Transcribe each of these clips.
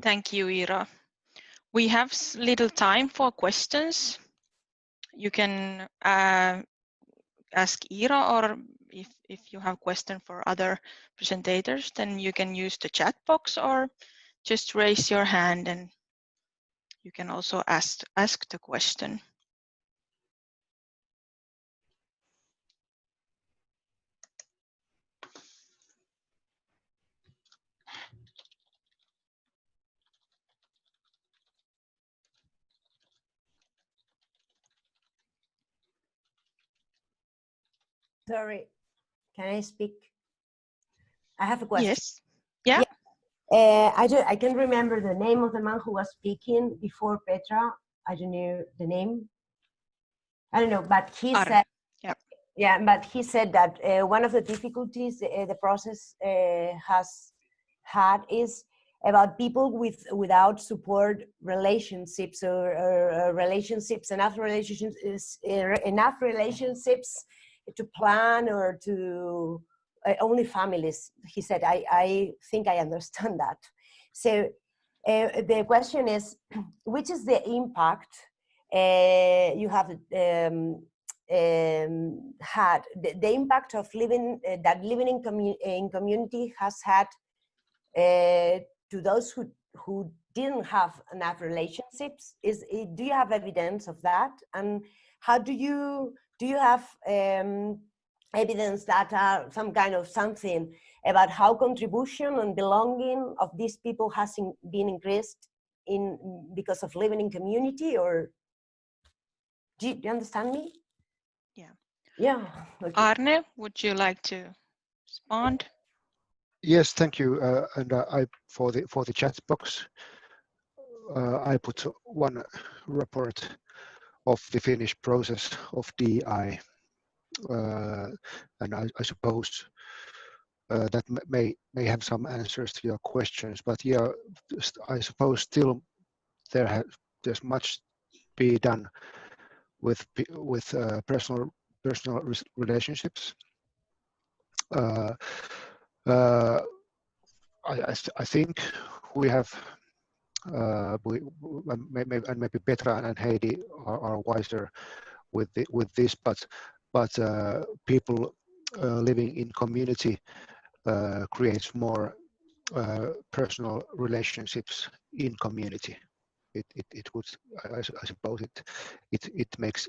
Thank you, Ira. We have little time for questions. You can ask Ira, or if you have question for other presentators, then you can use the chat box or just raise your hand and you can also ask the question. Sorry, can I speak? I have a question. Yes. Yeah. I can remember the name of the man who was speaking before Petra. I don't know the name. I don't know, but he said, yeah, but he said that one of the difficulties the process has had is about people without support relationships or relationships, enough relationships to plan or to only families. He said, I think I understand that. So the question is, which is the impact you have had, the impact of living, that living in community has had to those who didn't have enough relationships? Do you have evidence of that? And how do you have evidence that some kind of something about how contribution and belonging of these people has been increased because of living in community? Or do you understand me? Yeah. Yeah. Okay. Arne, would you like to respond? Yes, thank you. And I for the chat box, I put one report of the Finnish process of DI, and I suppose that may have some answers to your questions. But yeah, I suppose still there's much to be done with personal relationships. I think we have, maybe Petra and Heidi are wiser with this, but people living in community creates more personal relationships in community. It would, I suppose it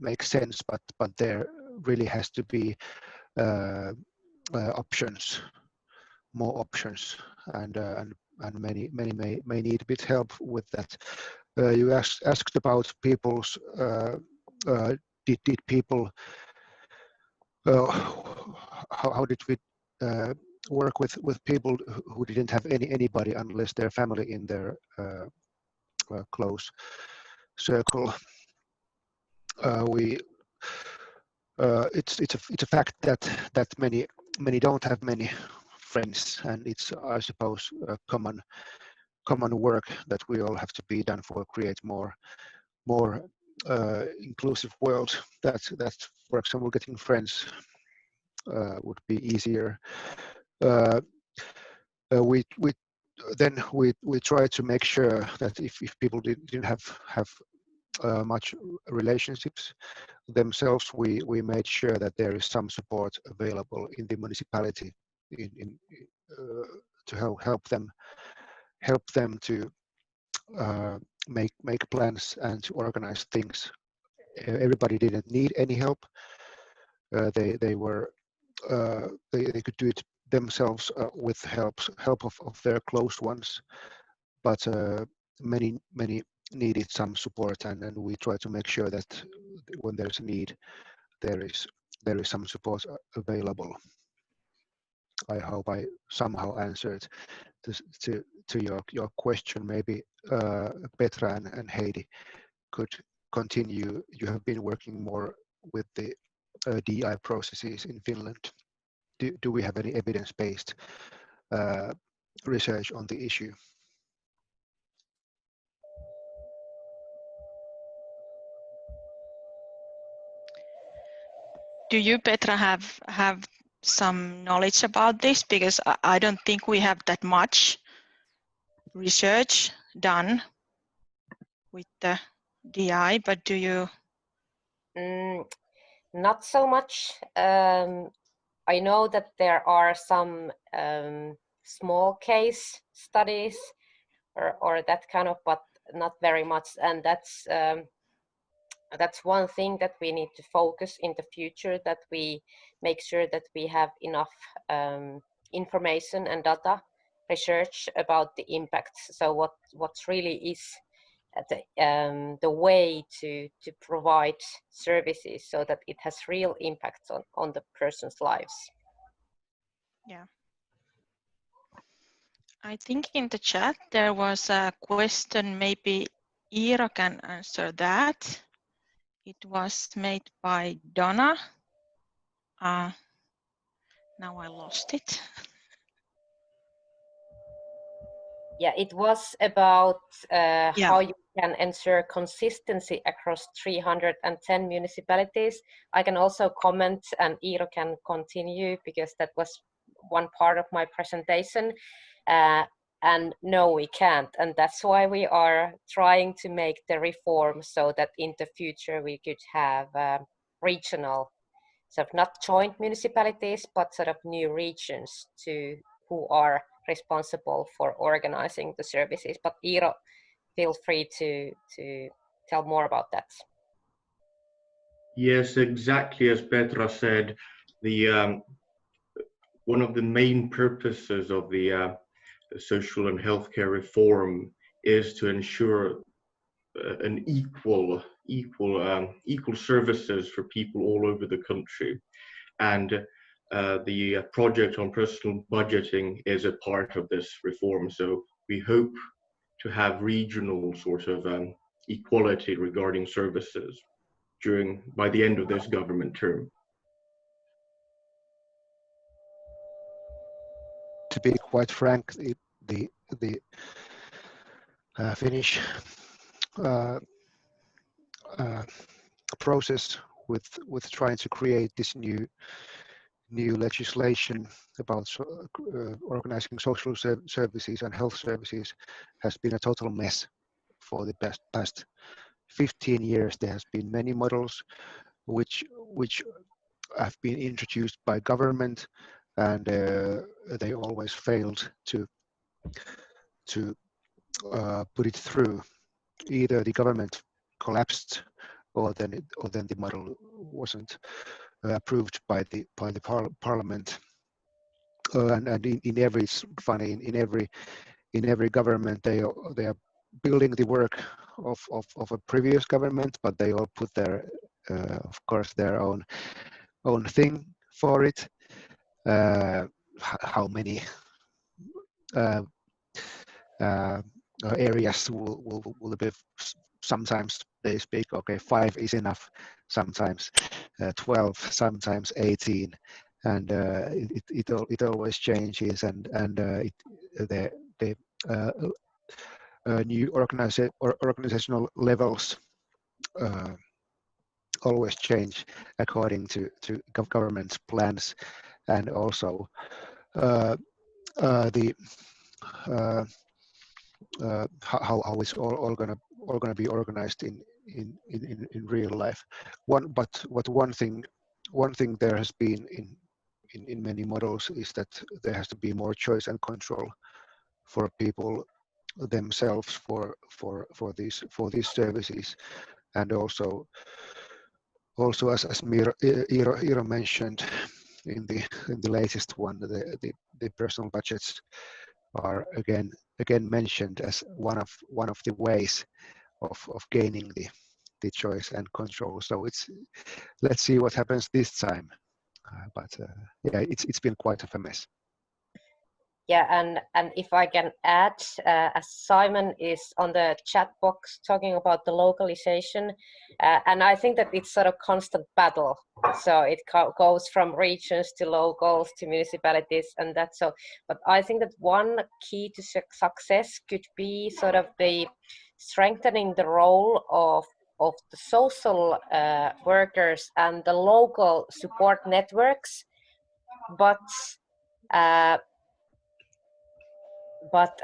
makes sense, but there really has to be options, more options, and many may need a bit help with that. You asked about people's did people how did we work with people who didn't have anybody unless their family in their close circle. It's a fact that many don't have many friends, and it's, I suppose, a common work that we all have to be done for create more inclusive world. That for example, getting friends would be easier. We try to make sure that if people didn't have much relationships themselves, we made sure that there is some support available in the municipality to help them to make plans and to organize things. Everybody didn't need any help. They could do it themselves with help of their close ones, but many needed some support, and we try to make sure that when there's a need, there is some support available. I hope I somehow answered to your question. Maybe Petra and Heidi could continue. You have been working more with the DI processes in Finland. Do we have any evidence-based research on the issue? Do you, Petra, have some knowledge about this? Because I don't think we have that much. research done with the DI, but do you? Not so much. I know that there are some small case studies or that kind of, but not very much. And that's one thing that we need to focus in the future, that we make sure that we have enough information and data research about the impacts. So what really is the way to provide services so that it has real impacts on the person's lives. Yeah. I think in the chat there was a question, maybe Iiro can answer that. It was made by Donna. Now I lost it. Yeah, it was about how you can ensure consistency across 310 municipalities. I can also comment, and Iiro can continue, because that was one part of my presentation. And no, we can't. And that's why we are trying to make the reform so that in the future we could have regional, sort of not joint municipalities, but sort of new regions who are responsible for organizing the services. But Iiro, feel free to tell more about that. Yes, exactly as Petra said, the one of the main purposes of the social and healthcare reform is to ensure an equal services for people all over the country. And the project on personal budgeting is a part of this reform. So we hope to have regional sort of equality regarding services by the end of this government term. To be quite frank, the Finnish process with trying to create this new legislation about organizing social services and health services has been a total mess for the past 15 years. There has been many models which have been introduced by government, and they always failed to put it through. Either the government collapsed, or then the model wasn't approved by the parliament. And in every, it's funny, in every government they are building the work of a previous government, but they all put their of course their own thing for it. How many areas will be? Sometimes they speak, okay, 5 is enough, sometimes 12, sometimes 18, and it always changes, and the new organizational levels always change according to government's plans, and also the how it's all gonna be organized in real life. One thing there has been in many models is that there has to be more choice and control for people themselves for these services, and also as Iiro mentioned in the latest one, the personal budgets are again mentioned as one of the ways of gaining the choice and control. So let's see what happens this time. But yeah, it's been quite a mess. Yeah, and if I can add, as Simon is on the chat box talking about the localization, and I think that it's sort of constant battle. So it goes from regions to locals to municipalities, and that's so. But I think that one key to success could be sort of the strengthening the role of the social workers and the local support networks, but but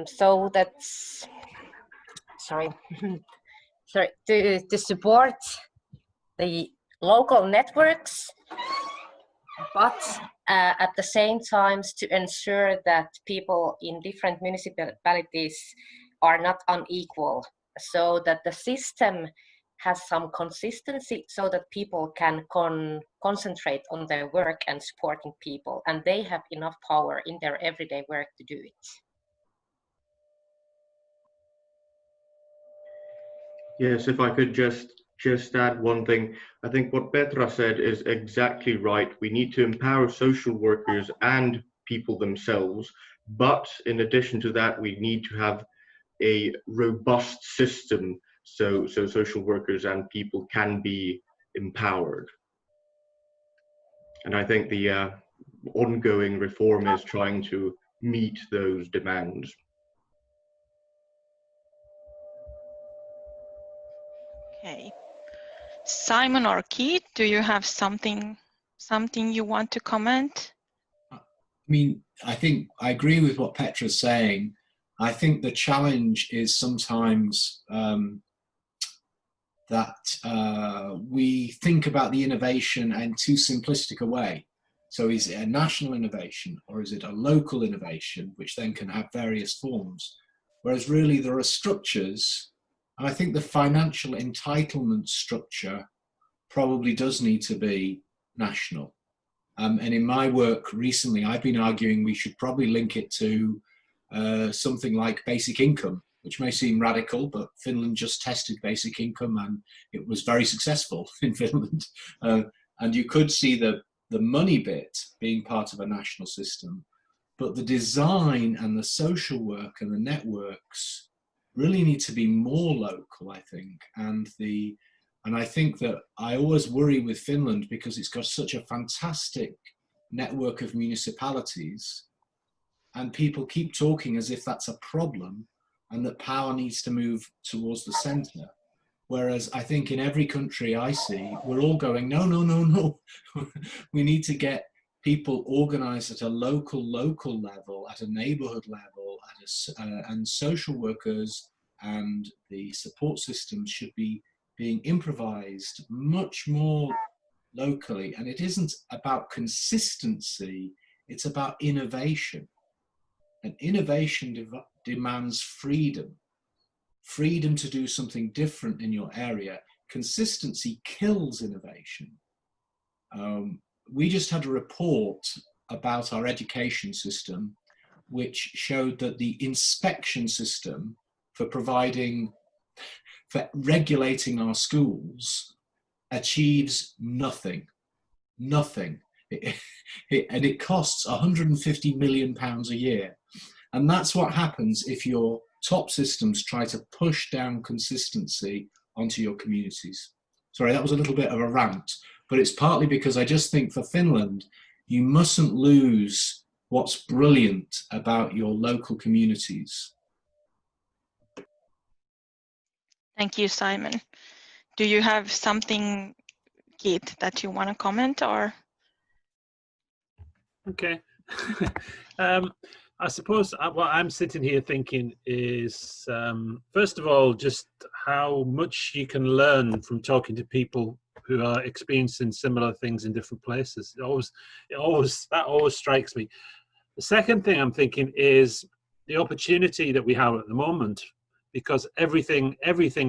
so that's sorry sorry to support the local networks, but at the same time to ensure that people in different municipalities are not unequal, so that the system has some consistency, so that people can concentrate on their work and supporting people, and they have enough power in their everyday work to do it. Yes, if I could just add one thing. I think what Petra said is exactly right. We need to empower social workers and people themselves. But in addition to that, we need to have a robust system so social workers and people can be empowered. And I think the ongoing reform is trying to meet those demands. Okay. Simon or Keith, do you have something you want to comment? I mean, I think I agree with what Petra's saying. I think the challenge is sometimes that we think about the innovation in too simplistic a way. So is it a national innovation or is it a local innovation, which then can have various forms? Whereas really there are structures, and I think the financial entitlement structure probably does need to be national. And in my work recently, I've been arguing we should probably link it to something like basic income, which may seem radical, but Finland just tested basic income and it was very successful in Finland. And you could see the money bit being part of a national system, but the design and the social work and the networks really need to be more local, I think. And I think that I always worry with Finland because it's got such a fantastic network of municipalities, and people keep talking as if that's a problem and that power needs to move towards the center. Whereas I think in every country I see, we're all going, no, no, no, no. We need to get people organized at a local level, at a neighborhood level, and social workers and the support systems should be being improvised much more locally. And it isn't about consistency, it's about innovation. And innovation demands freedom. Freedom to do something different in your area. Consistency kills innovation. We just had a report about our education system, which showed that the inspection system for regulating our schools achieves nothing. And it costs £150 million a year. And that's what happens if your top systems try to push down consistency onto your communities. Sorry, that was a little bit of a rant, but it's partly because I just think for Finland, you mustn't lose what's brilliant about your local communities. Thank you, Simon. Do you have something, Keith, that you want to comment or? Okay. I suppose what I'm sitting here thinking is, first of all, just how much you can learn from talking to people who are experiencing similar things in different places. That always strikes me. The second thing I'm thinking is the opportunity that we have at the moment, because everything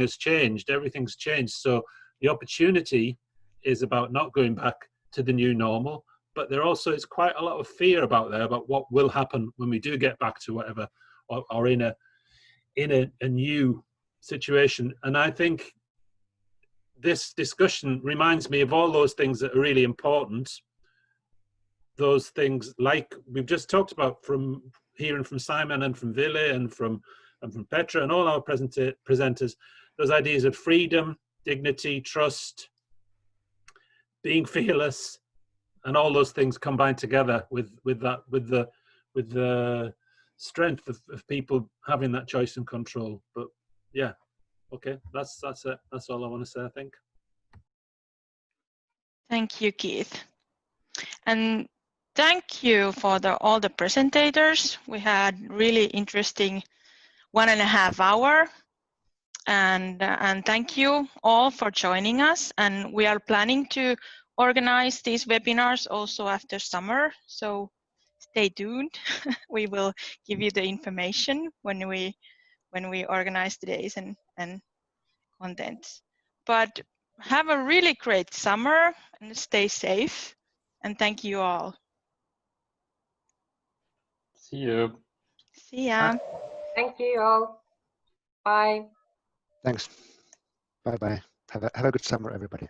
has changed. Everything's changed. So the opportunity is about not going back to the new normal. But there also is quite a lot of fear about what will happen when we do get back to whatever, or in a new situation. And I think this discussion reminds me of all those things that are really important. Those things like we've just talked about, from hearing from Simon and from Ville and from Petra and all our presenters, those ideas of freedom, dignity, trust, being fearless. And all those things combined together with the strength of people having that choice and control. But yeah, okay, that's it. That's all I want to say, I think. Thank you, Keith. And thank you for all the presentators. We had really interesting 1.5 hours. And thank you all for joining us. And we are planning to organize these webinars also after summer. So stay tuned. We will give you the information when we organize the days and contents. But have a really great summer and stay safe. And thank you all. See you. See ya. Thank you all. Bye. Thanks. Bye bye. Have a good summer, everybody.